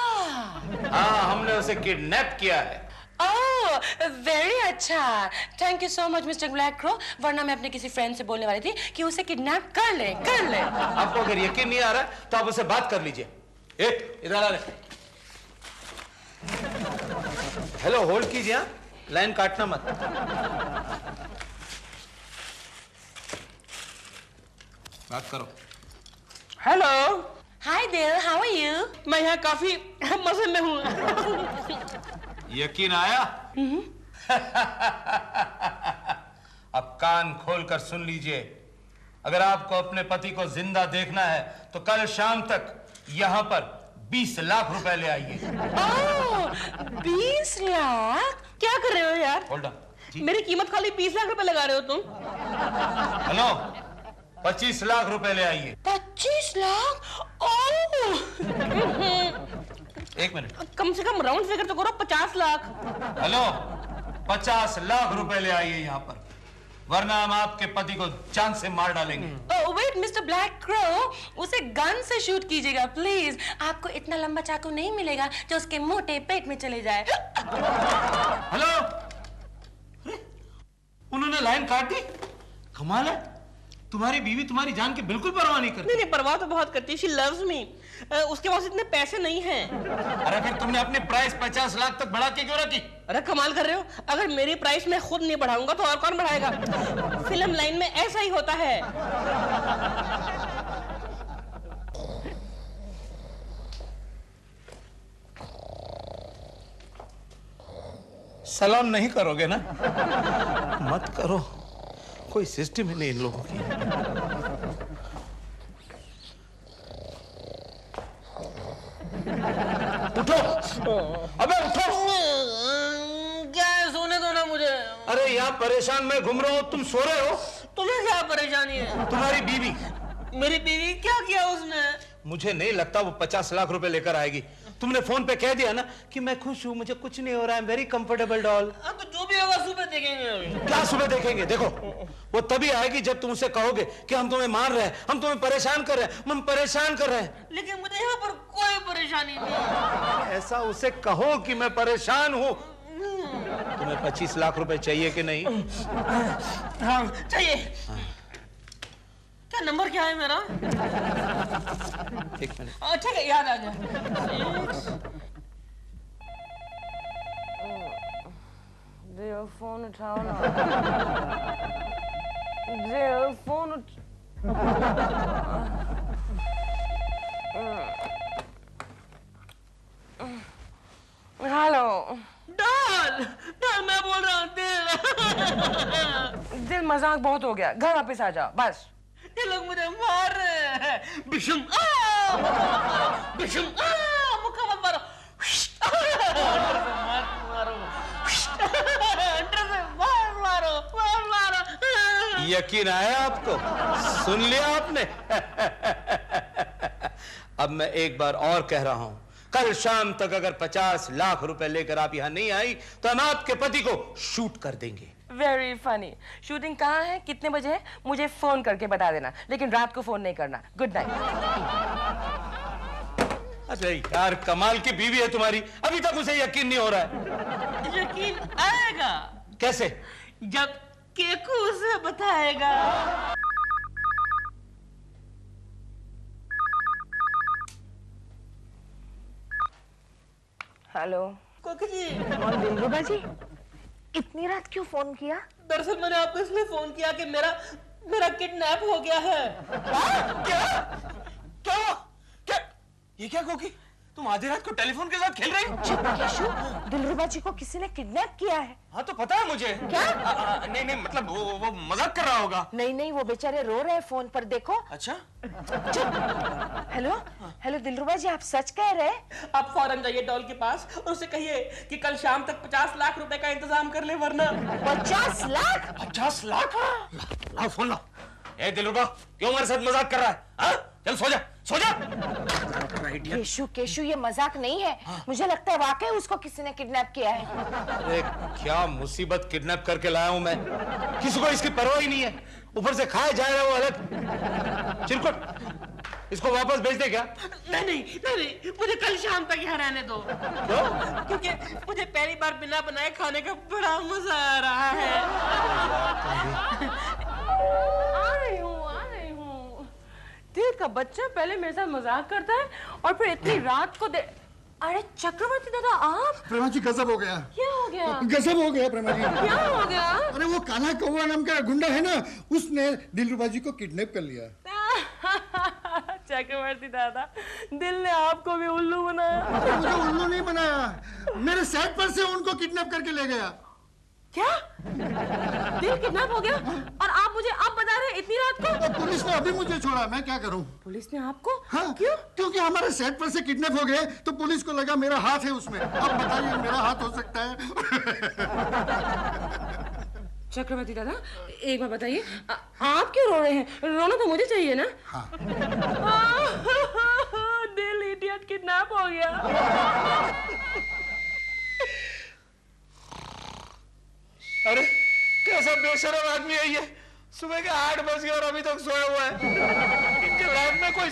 S13: हाँ, हमने उसे किडनैप किया है।
S8: ओह वेरी अच्छा, thank you so much mister black crow. वरना मैं अपने किसी फ्रेंड से बोलने वाली थी कि उसे किडनैप कर ले।
S13: आपको अगर यकीन नहीं आ रहा तो आप उसे बात कर लीजिए। इधर आ रहे। हेलो, होल्ड कीजिए, लाइन काटना मत। बात करो।
S11: Hello.
S8: Hi there, how are you?
S11: मैं यहाँ काफी मजे में हूँ।
S13: यकीन आया? अब कान खोलकर सुन लीजिए, अगर आपको अपने पति को जिंदा देखना है तो कल शाम तक यहाँ पर 20 लाख रुपए ले आइए।
S11: 20 लाख? क्या कर रहे हो यार?
S13: Hold on.
S11: मेरी कीमत खाली 20 लाख रुपए लगा रहे हो तुम?
S13: हेलो, 25 लाख रुपए ले आइए।
S11: 25 लाख? ओह!
S13: एक मिनट,
S11: कम से कम राउंड फिगर तो करो। 50 लाख।
S13: हेलो, 50 लाख रुपए ले आइए यहाँ पर, वरना हम आपके पति को जान से मार डालेंगे।
S8: वेट मिस्टर ब्लैक क्रो, उसे गन से शूट कीजिएगा प्लीज। आपको इतना लंबा चाकू नहीं मिलेगा जो उसके मोटे पेट में चले जाए।
S13: हेलो, उन्होंने लाइन काट दी। कमाल है, तुम्हारी बीवी तुम्हारी जान की बिल्कुल परवाह नहीं करती।
S11: नहीं, परवाह तो बहुत करती है। She loves me. उसके पास इतने पैसे नहीं हैं।
S13: अरे फिर तुमने अपनी प्राइस 50 लाख तक बढ़ा के क्यों रखी?
S11: अरे कमाल कर रहे हो, अगर मेरी प्राइस मैं खुद नहीं बढ़ाऊंगा तो और कौन बढ़ाएगा? फिल्म लाइन में ऐसा ही होता है।
S13: सलाम नहीं करोगे ना? मत करो, कोई सिस्टम ही नहीं इन लोगों की। उठो, अबे उठो।
S11: क्या है? सोने दो ना मुझे।
S13: अरे यहाँ परेशान मैं घूम रहा हूँ, तुम सो रहे हो।
S11: तुम्हें क्या परेशानी है?
S13: तुम्हारी बीवी।
S11: मेरी बीवी क्या किया उसने?
S13: मुझे नहीं लगता वो 50 लाख रुपए लेकर आएगी। तुमने फोन पे कह दिया ना कि मैं खुश हूं, मुझे कुछ नहीं हो रहा है, वेरी कंफर्टेबल डॉल।
S12: तो जो भी होगा सुबह देखेंगे।
S13: क्या सुबह देखेंगे? देखो वो तभी आएगी जब तुम उसे कहोगे कि हम तुम्हें मार रहे हैं, हम तुम्हें परेशान कर रहे हैं, हम परेशान कर रहे हैं।
S12: लेकिन मुझे यहाँ पर कोई परेशानी नहीं।
S13: ऐसा उसे कहो कि मैं परेशान हूं। तुम्हें 25 लाख रुपए चाहिए कि नहीं?
S12: हाँ चाहिए। क्या नंबर क्या है मेरा?
S13: एक मिनट।
S12: ठीक है, याद आ गया।
S8: देव फोन उठाओ ना। देव फोन हेलो
S12: डाल डाल, मैं बोल रहा हूँ दिल।
S8: दिल मजाक बहुत हो गया, घर वापस आ जाओ बस।
S12: ये लोग मुझे मार रहे हैं। बिशुम बिशुम मुक्का मत मारो। मारो।
S13: यकीन आया आपको? सुन लिया आपने? अब मैं एक बार और कह रहा हूं, कल शाम तक अगर 50 लाख रुपए लेकर आप यहां नहीं आई तो हम आपके पति को शूट कर देंगे।
S8: Very funny. शूटिंग कहाँ है, कितने बजे है, मुझे फोन करके बता देना, लेकिन रात को फोन नहीं करना। Good night.
S13: अरे यार, कमाल की बीवी है तुम्हारी, अभी तक उसे यकीन नहीं हो रहा है।
S12: यकीन आएगा
S13: कैसे?
S12: जब केकू उसे बताएगा।
S8: हेलो
S12: कोकी जी।
S8: कौन? दिलरुबा जी, इतनी रात क्यों फोन किया?
S12: दरअसल मैंने आपको इसलिए फोन किया कि मेरा किडनैप हो गया है।
S7: क्या? ये क्या कोकी? तुम आधी रात को टेलीफोन के साथ खेल रही हो?
S8: केशु, दिलरुबा जी को किसी ने किडनैप किया है।
S7: हाँ तो पता है मुझे।
S8: क्या?
S7: नहीं मतलब वो मजाक कर रहा होगा।
S8: नहीं वो बेचारे रो रहे हैं फोन पर, देखो।
S7: अच्छा।
S8: हेलो दिलरुबा जी, आप सच कह रहे हैं?
S12: आप फौरन जाइए डॉल के पास और उसे कहिए कि कल शाम तक 50 लाख रुपए का इंतजाम कर ले, वरना
S8: 50 लाख?
S7: 50 लाख? लाओ फोन लाओ। ए दिलरुबा, क्यों हमारे साथ मजाक कर रहा है? हाँ? चल सो जा, सो जा।
S8: केशु ये मजाक नहीं है। मुझे लगता है वाकई उसको किसी ने किडनैप किया है।
S13: अरे क्या मुसीबत किडनैप करके लाया हूं मैं, किसी को इसकी परवाह ही नहीं है, ऊपर से खाए जा रहा है वो अलग। चिरकुट, इसको वापस भेज दे क्या?
S12: नहीं, मुझे कल शाम तक यहाँ रहने दो।
S13: क्यों?
S12: क्योंकि मुझे पहली बार बिना बनाए खाने का बड़ा मजा आ रहा है।
S8: आ रही हूँ। दिल का बच्चा पहले मेरे साथ मजाक करता है और फिर इतनी रात को अरे चक्रवर्ती दादा, आप?
S14: प्रेमा जी गजब हो गया।
S8: क्या हो गया?
S14: गजब हो गया प्रेमा जी।
S8: क्या हो गया?
S14: अरे वो काला कौवा नाम का गुंडा है ना, उसने दिलरुबा जी को किडनैप कर लिया।
S8: चक्रवर्ती दादा, दिल ने आपको भी उल्लू बनाया।
S14: मुझे उल्लू नहीं बनाया, मेरे सेट पर से उनको किडनैप करके ले गया।
S8: क्या? दिल किडनैप हो गया और आप मुझे अब बता रहे हैं इतनी रात को?
S14: पुलिस ने अभी मुझे छोड़ा, मैं क्या करूं?
S8: पुलिस ने आपको?
S14: हाँ, क्यों? क्योंकि हमारे सेट पर से किडनैप हो गए तो पुलिस को लगा मेरा हाथ है उसमें। अब बताइए मेरा हाथ हो सकता है?
S8: चक्रवर्ती दादा, एक बार बताइए, आप क्यों रो रहे हैं? रोना तो मुझे चाहिए ना?
S14: हाँ।
S8: दिल इडियट किडनैप हो गया।
S13: अरे कैसा बेशरम आदमी है ये, सुबह के 8 बज गए और अभी तक सोया हुआ है। इनके लैब में कोई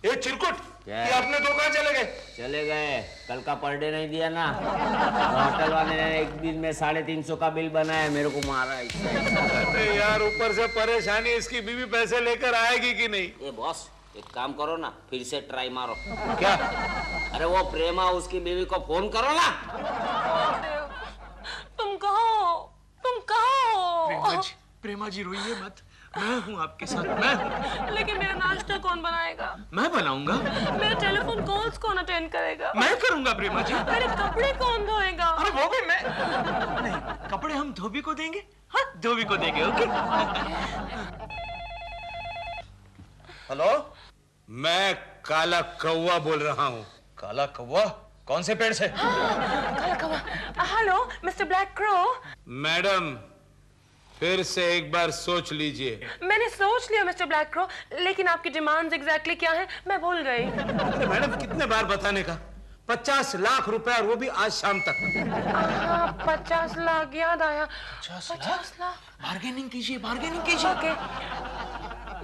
S13: ये चिरकुट, ये अपने दो कहाँ चले गए?
S12: चले गए, कल का पर डे नहीं दिया ना, होटल वाले ने एक दिन में 350 का बिल बनाया, मेरे को मारा।
S13: अरे यार, ऊपर से परेशानी, इसकी बीवी पैसे लेकर आएगी कि नहीं?
S12: ये बॉस, एक काम करो ना, फिर से ट्राई मारो।
S13: क्या?
S12: अरे वो प्रेमा, उसकी बीवी को फोन करो ना।
S8: तुम कहो।
S7: प्रेमा जी रोइए मत, मैं हूँ आपके साथ, मैं हूँ।
S8: लेकिन मेरा नाश्ता कौन बनाएगा?
S7: मैं बनाऊंगा।
S8: मेरे टेलीफोन कॉल्स कौन अटेंड करेगा?
S7: मैं करूंगा प्रेमा जी।
S8: मेरे कपड़े कौन धोएगा?
S7: अरे वो भी मैं। नहीं, कपड़े हम धोबी को देंगे। हाँ, धोबी को देंगे। ओके।
S13: हेलो, मैं काला कौवा बोल रहा हूँ।
S7: काला कौवा? कौन से पेड़ से?
S8: काला कौवा। Hello mister black crow.
S13: Madam, फिर से एक बार सोच लीजिए।
S8: मैंने सोच लिया मिस्टर ब्लैक क्रो, लेकिन आपकी डिमांड्स एग्जैक्टली क्या हैं मैं भूल गई।
S13: मैडम कितने बार बताने का? 50 लाख रुपए, और वो भी आज शाम तक।
S8: 50 लाख याद आया।
S6: 50
S8: लाख
S6: बार्गेनिंग कीजिए, बार्गेनिंग कीजिए।
S8: ओके,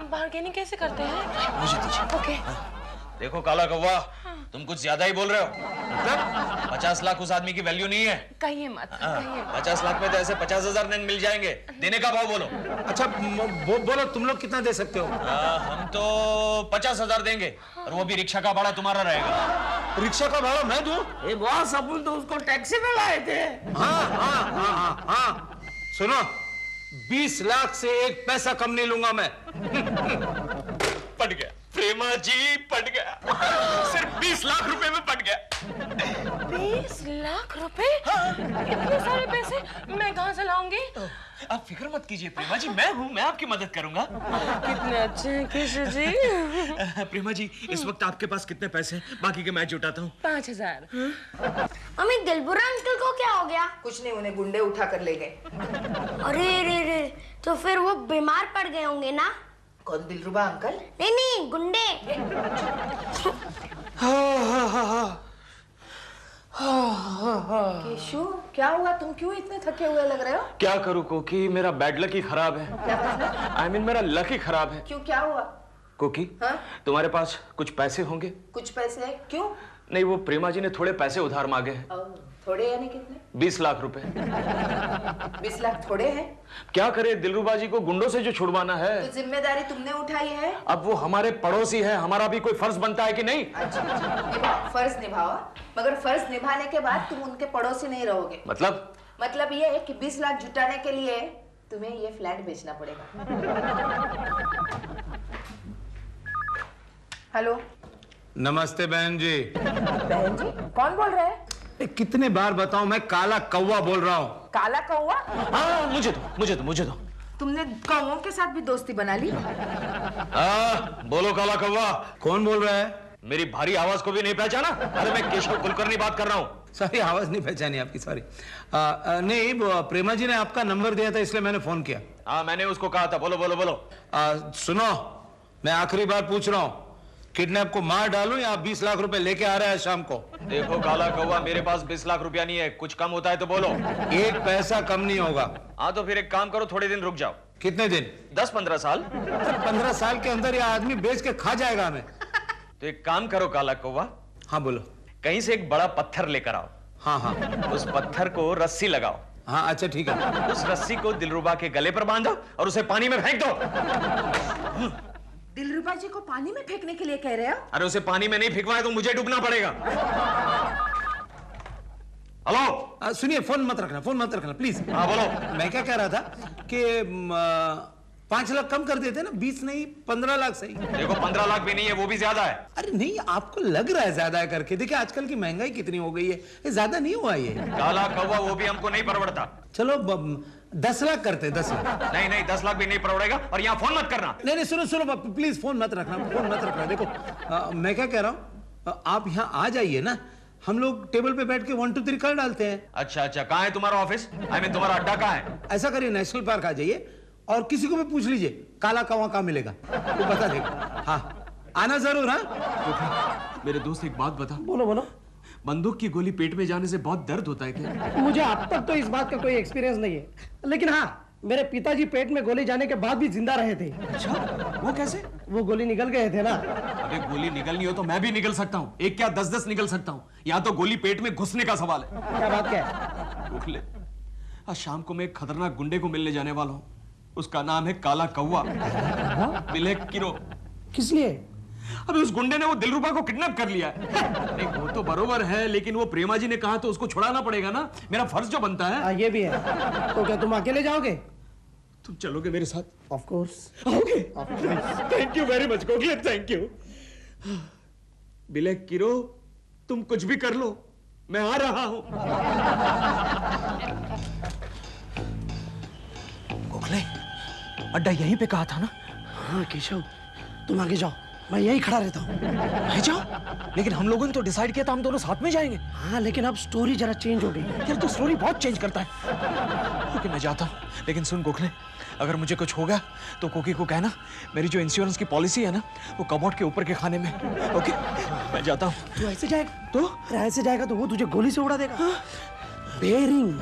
S8: बार्गेनिंग कैसे करते हैं?
S6: मुझे दीजिए।
S8: ओके।
S6: देखो काला कौवा, तुम कुछ ज्यादा ही बोल रहे हो। मतलब 50 लाख उस आदमी की वैल्यू नहीं है।
S8: कहिए मत, कहिए।
S6: 50 लाख में तो ऐसे 50,000 नन मिल जाएंगे। देने का भाव बोलो।
S13: अच्छा बोलो, तुम लोग कितना दे सकते हो?
S6: हम तो 50,000 देंगे, और वो भी रिक्शा का भाड़ा तुम्हारा रहेगा।
S13: रिक्शा का भाड़ा मैं दूं?
S12: ये बॉस, अपन तो उसको टैक्सी में लाए थे।
S13: हाँ। सुनो, 20 लाख से एक पैसा कम नहीं लूंगा मैं।
S6: पट गया प्रेमा जी, पट गया। सिर्फ 20 लाख रुपए में पट गया।
S8: 20 लाख रुपए? इतने सारे पैसे मैं कहां से लाऊंगी?
S6: आप फिक्र मत कीजिए प्रेमा जी, मैं हूँ, मैं आपकी मदद करूंगा।
S8: कितने अच्छे हैं केशव जी।
S6: प्रेमा जी, इस वक्त आपके पास कितने पैसे? बाकी के मैं जुटाता हूँ।
S8: 5,000।
S2: अम्मी, दिलबुरा अंकल को क्या हो गया?
S1: कुछ नहीं, उन्हें गुंडे उठा कर ले गए।
S2: अरे रे रे, तो फिर वो बीमार पड़ गए होंगे ना?
S1: कौन, दिलरुबा अंकल?
S2: नहीं, गुंडे।
S1: केशु, क्या हुआ? तुम क्यों इतने थके हुए लग रहे हो?
S5: क्या करूं कोकी, मेरा बैड लक ही खराब है।
S1: क्या मतलब?
S5: I mean, मेरा लक ही खराब है।
S1: क्यों, क्या हुआ?
S5: कोकी,
S1: हाँ?
S5: तुम्हारे पास कुछ पैसे होंगे?
S1: कुछ पैसे? क्यों?
S5: नहीं, वो प्रेमा जी ने थोड़े पैसे उधार मांगे हैं।
S1: थोड़े यानी कितने?
S5: 20 लाख रुपए।
S1: 20 लाख थोड़े हैं?
S5: क्या करे, दिलरुबा जी को गुंडों से जो छुड़वाना है।
S1: तो जिम्मेदारी तुमने उठाई है।
S5: अब वो हमारे पड़ोसी है, हमारा भी कोई फर्ज बनता है कि नहीं?
S1: अच्छा, निभाओ, फर्ज निभाओ, मगर फर्ज निभाने के बाद तुम उनके पड़ोसी नहीं रहोगे।
S5: मतलब
S1: ये है कि 20 लाख जुटाने के लिए तुम्हें ये फ्लैट बेचना पड़ेगा। हेलो।
S13: नमस्ते बहन जी।
S1: बहन जी? कौन बोल रहे हैं?
S13: कितने बार बताऊं, मैं काला कौवा बोल रहा हूँ।
S1: काला कौवा?
S5: हाँ, मुझे दो।
S1: तुमने कौवों के साथ भी दोस्ती बना ली?
S5: बोलो काला कौवा।
S13: कौन बोल रहा है?
S5: मेरी भारी आवाज को भी नहीं पहचाना? अरे मैं केशव कुलकर्णी बात कर रहा हूँ।
S13: सॉरी, आवाज नहीं पहचानी आपकी, सॉरी। नहीं, प्रेमा जी ने आपका नंबर दिया था, इसलिए मैंने फोन किया।
S5: हाँ, मैंने उसको कहा था। बोलो।
S13: सुनो, मैं आखिरी बार पूछ रहा हूँ, किडनैप को मार डालूं या 20 लाख रुपए लेके आ रहा है शाम को?
S5: देखो काला कौवा, मेरे पास 20 लाख रुपया नहीं है, कुछ कम होता है तो बोलो।
S13: एक पैसा कम नहीं होगा।
S5: हाँ, तो फिर एक काम करो, थोड़े दिन रुक जाओ।
S13: कितने दिन?
S5: 10-15 साल।
S13: 15 साल के अंदर ये आदमी बेच के खा जाएगा हमें।
S5: तो एक काम करो काला कौवा।
S13: हाँ बोलो।
S5: कहीं से एक बड़ा पत्थर लेकर आओ।
S13: हाँ।
S5: उस पत्थर को रस्सी लगाओ।
S13: हाँ, अच्छा ठीक है।
S5: उस रस्सी को दिलरुबा के गले पर बांधो और उसे पानी में फेंक दो।
S1: दिलरुबा जी को पानी में फेंकने के लिए कह रहे हो?
S5: अरे उसे पानी में नहीं फेंकवाए तो मुझे डूबना पड़ेगा। हेलो,
S13: सुनिए, फोन मत रखना प्लीज।
S5: हाँ बोलो।
S13: मैं क्या कह रहा था कि 5 लाख कम कर देते ना, 20 नहीं 15 लाख सही।
S5: देखो 15 लाख भी नहीं है, वो भी ज्यादा है।
S13: अरे नहीं, आपको लग रहा है ज्यादा है करके। देखिए आजकल की महंगाई कितनी हो गई है, ये ज्यादा नहीं हुआ ये।
S5: काला कौवा, वो भी हमको नहीं परवड़ता।
S13: चलो 10 लाख करते, 10 लाख।
S5: नहीं, 10 लाख भी नहीं परवड़ेगा। और यहाँ फोन मत करना।
S13: नहीं, सुनो प्लीज, फोन मत रखना। देखो मैं क्या कह रहा हूँ, आप यहाँ आ जाइए ना, हम लोग टेबल पे बैठ के 1 2 3 कर डालते हैं।
S5: अच्छा, कहाँ है तुम्हारा ऑफिस? तुम्हारा अड्डा कहाँ है?
S13: ऐसा करिए, नेशनल पार्क आ जाइए और किसी को भी पूछ लीजिए काला कौवा कहाँ मिलेगा, वो बता देगा। हाँ, आना जरूर। हाँ
S5: मेरे दोस्त, एक बात बता।
S7: बोलो।
S5: बंदूक की गोली पेट में जाने से बहुत दर्द होता है क्या?
S7: मुझे अब तक तो इस बात का कोई एक्सपीरियंस नहीं है, लेकिन हाँ, मेरे पिताजी पेट में गोली जाने के बाद भी जिंदा रहे थे।
S5: अच्छा, वो कैसे?
S7: वो गोली निकल गए थे ना।
S5: अबे गोली निकलनी हो तो मैं भी निकल सकता हूँ, एक क्या 10-10 निकल सकता हूँ। यहाँ तो गोली पेट में घुसने का सवाल है।
S7: क्या बात क्या है?
S5: रुक ले, आज शाम को मैं एक खतरनाक गुंडे को मिलने जाने वाला हूँ। उसका नाम है काला कौवा। Black Kiro.
S7: किस लिए?
S5: अबे उस गुंडे ने वो दिलरुबा को किडनैप कर लिया है। नहीं, वो तो बरोबर है, लेकिन वो प्रेमा जी ने कहा तो उसको छुड़ाना पड़ेगा ना, मेरा फर्ज जो बनता है।
S7: ये भी है। तो क्या तुम अकेले जाओगे?
S5: तुम चलोगे मेरे साथ?
S7: Of course.
S5: Okay, thank you very much कोकी, थैंक यू। ब्लैक किरो, तुम कुछ भी कर लो, मैं आ रहा हूं।
S6: गोखले, अड्डा यहीं पे कहा था ना?
S7: हाँ केशव, तुम आगे जाओ,
S15: मैं यही खड़ा रहता हूँ।
S5: मैं जाऊँ? लेकिन हम लोगों ने तो डिसाइड किया था हम दोनों साथ में जाएंगे।
S15: हाँ, लेकिन अब स्टोरी जरा चेंज हो गई।
S5: यार तू स्टोरी बहुत चेंज करता है। ओके मैं जाता हूँ, लेकिन सुन गोखले, अगर मुझे कुछ होगा तो कोकी को कहना मेरी जो इंश्योरेंस की पॉलिसी है ना वो कबोर्ड के ऊपर के खाने में। ओके मैं जाता हूँ।
S15: तू ऐसे जाएगा तो? ऐसे जाएगा तो वो तुझे गोली से उड़ा देगा। बेरिंग।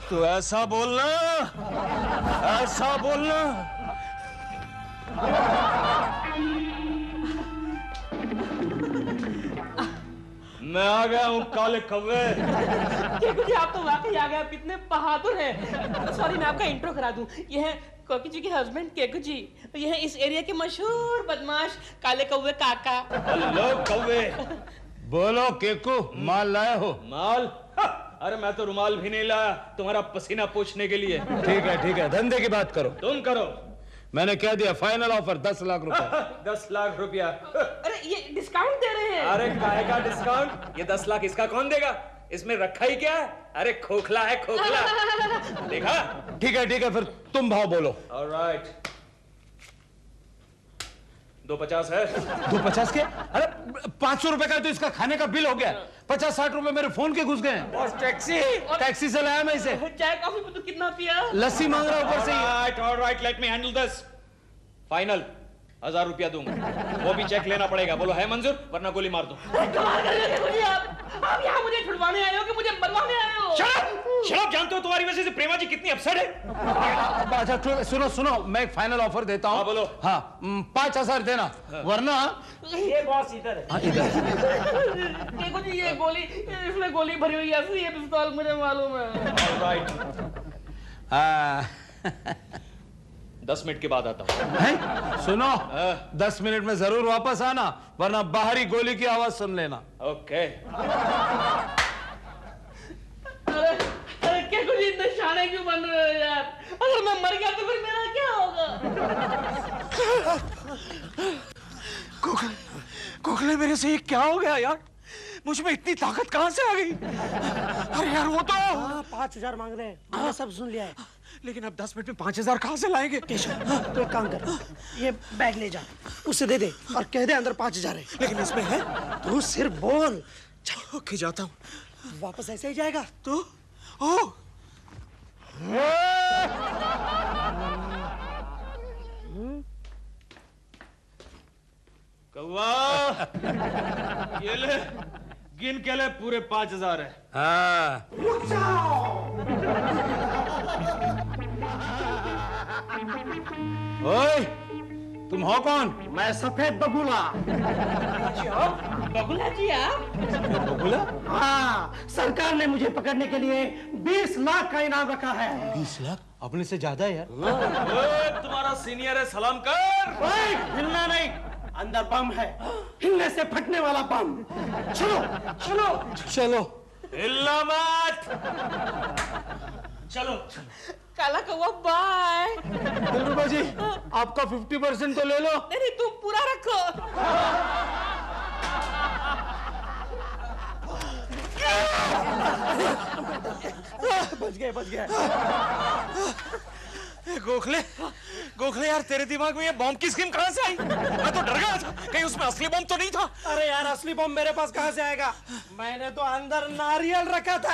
S5: तो ऐसा बोलना, ऐसा बोलना। मैं आ गया हूँ काले कौवे।
S11: केकू जी, आप तो वाकई आ गए। आप कितने बहादुर हैं। सॉरी, मैं आपका इंट्रो करा दूं। ये है कोकी जी के हस्बैंड केकू जी। ये है इस एरिया के मशहूर बदमाश काले कौवे काका।
S13: हेलो कौवे। बोलो केकू, माल लाए हो?
S5: माल? अरे मैं तो रुमाल भी नहीं लाया तुम्हारा पसीना पोंछने के लिए।
S13: ठीक है, धंधे की बात करो।
S5: तुम करो।
S13: मैंने कह दिया फाइनल ऑफर 10 लाख रुपए।
S5: 10 लाख रुपया?
S11: अरे ये डिस्काउंट दे रहे हैं।
S5: अरे काहे का डिस्काउंट? ये 10 लाख इसका कौन देगा? इसमें रखा ही क्या है? अरे खोखला है, खोखला। देखा?
S13: ठीक है, फिर तुम भाव बोलो।
S5: ऑलराइट, 250 है।
S13: 250 के? अरे 500 रुपए का तो इसका खाने का बिल हो गया। 50-60 रुपए मेरे फोन के घुस गए हैं।
S5: बॉस
S13: टैक्सी से लाया मैं इसे।
S11: चाय कॉफी में तो कितना पिया?
S13: लस्सी मांग रहा ऊपर से।
S5: Alright, let me handle this. Final 1000 रुपया दूंगा। वो भी चेक लेना पड़ेगा। बोलो है मंजूर, वरना गोली मार दो।
S11: कमाल कर रहे हो आप यहाँ मुझे छुड़वाने आए हो कि मुझे मरवाने आए हो?
S5: शराब जानते हो तुम्हारी वजह से प्रेमा जी कितनी अपसेट है।
S13: अच्छा सुनो, मैं एक फाइनल ऑफर देता हूँ।
S5: बोलो।
S13: हाँ, 5000 देना, वरना
S11: ये बॉस इधर है। देखो जी, ये गोली, इसमें गोली भरी हुई है, असली ये पिस्तौल मुझे मालूम है।
S5: ऑलराइट, 10 मिनट के बाद आता हूँ।
S13: सुनो, 10 मिनट में जरूर वापस आना, वरना बाहरी गोली की आवाज सुन लेना।
S5: ओके।
S11: अरे क्या कुछ इतने शाने क्यों बन रहे हो यार? अगर मैं मर गया तो फिर मेरा क्या होगा?
S5: कोखले मेरे से ये क्या हो गया यार? मुझ में इतनी ताकत कहां से आ गई? अरे यार वो तो
S15: 5000 मांग रहे हैं। मैंने सब सुन लिया है।
S5: लेकिन अब 10 मिनट में 5000 कहां से लाएंगे?
S15: तो एक काम कर, ये बैग ले जा, उसे दे दे और कह दे अंदर 5000 है।
S5: लेकिन इसमें है?
S15: तू सिर्फ बोल।
S5: चलो ओके, जाता हूँ।
S15: वापस ऐसे ही जाएगा
S5: तो? ओ कौवा, ये ले, गिन के ले, पूरे 5000 है।
S13: हाँ। ओए, तुम हो कौन?
S15: मैं सफेद बगुला।
S11: बगुला जी आप?
S13: बगुला?
S15: हाँ, सरकार ने मुझे पकड़ने के लिए 20 लाख का इनाम रखा है।
S13: 20 लाख? अपने से ज्यादा है यार।
S5: तुम्हारा सीनियर है, सलाम कर।
S15: हिलना नहीं, अंदर बम है, हिलने से फटने वाला बम। चलो।
S5: हिलना मत। चलो।
S11: काला कौवा बाय।
S13: दिलरुबा जी, आपका 50% तो ले लो।
S11: नहीं, तुम पूरा रखो।
S15: बच गया।
S5: गोखले यार, तेरे दिमाग में ये बॉम्ब की स्कीम कहां से आई? मैं तो डर गया था, कहीं उसमें असली बॉम्ब तो नहीं था।
S15: अरे यार, असली बॉम्ब मेरे पास कहां से आएगा? मैंने तो अंदर नारियल रखा था।